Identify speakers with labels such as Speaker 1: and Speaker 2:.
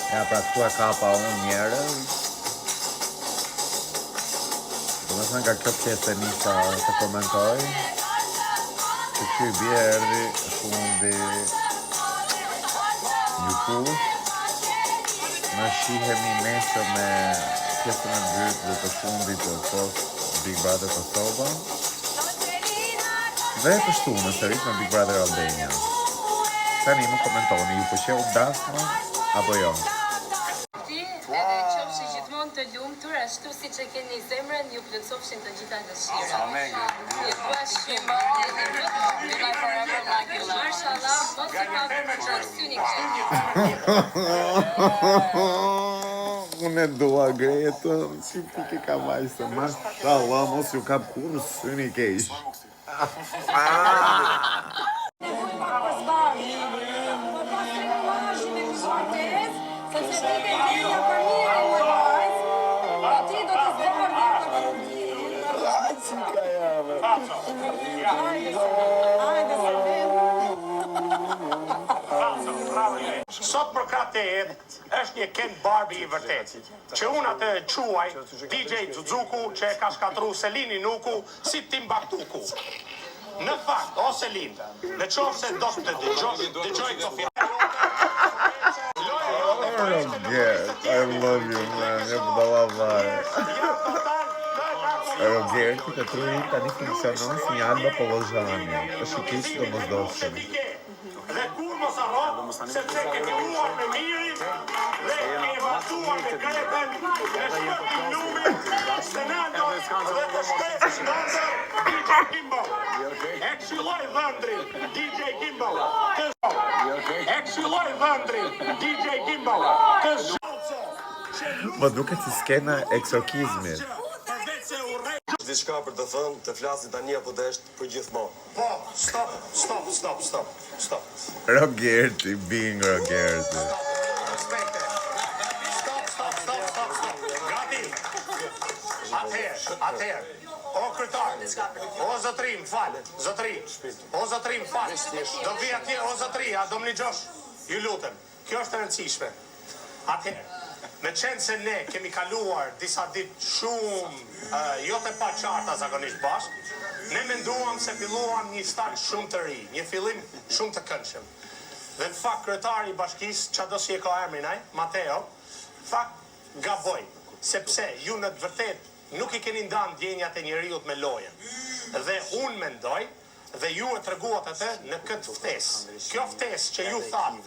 Speaker 1: Ja, pra këtu e kapa unë njerë. Dhe thënë ka kjo pjesë e nisa të komentoj. Që kjo I bje erdi fundi Jukush. Në shihemi nesër me pjesën e dytë dhe të fundit të post Big Brother Kosova. Dhe të shtu në sërit me Big Brother Albania. Tani më komentoni, ju pëlqeu Dasma apo jo?
Speaker 2: Edhe qofshi gjithmonë të lumtur, ashtu siç e keni zemrën, ju plotësofshin të gjitha dëshirat.
Speaker 3: Amen.
Speaker 2: Ju dua shumë. Mashallah, mos I ka syni
Speaker 1: Unë e dua Gretën, si pike ka vajse, mashallah, mos ju kap kur syni keq.
Speaker 4: Sot për kratet është një Ken Barbie I vërtet, që unë atë quaj DJ Zuzuku që e ka shkatru Selini Nuku si Timbaktuku. Në fakt, o Selin, në qofë se do të dëgjoj këto fjallë.
Speaker 1: I love you, man. Je budala vaj. Rogerti të trurit tani funksionon si një alba poложanja. Është I keq domosdoshëm.
Speaker 4: Dhe kur mos harro, sepse kemi uar me mirin dhe kemi vazhduar me Gretën, dhe shpëtim lumin, Senando dhe të shpesë shpëndër DJ Kimbo. E këshilloj dhëndrin DJ Kimbo. E këshilloj dhëndrin DJ Kimbo.
Speaker 1: Më duket si skena eksorkizmit.
Speaker 3: Diçka për të thënë, të flasit tani apo të është për gjithmonë.
Speaker 4: Po, stop.
Speaker 1: Rogerti, being Rogerti.
Speaker 4: Respekte. Stop. Gati. Atëherë. O krytar, o zotrim, falë, o zotrim, falë. Do vi atje, o zotri, a do më ligjosh? Ju lutem, kjo është e rëndësishme. Atëherë, me qenë se ne kemi kaluar disa ditë shumë, jo të pa qarta zakonisht bashkë, ne menduam se filluam një start shumë të ri, një fillim shumë të këndshëm. Dhe në fakt, kryetari I bashkisë, çado si e ka emrin ai, Mateo, fakt gaboj, sepse ju në të vërtet nuk I keni ndan ndjenjat e njeriut me lojën. Dhe unë mendoj, dhe ju e treguat atë në këtë ftesë. Kjo ftesë që ju thatë,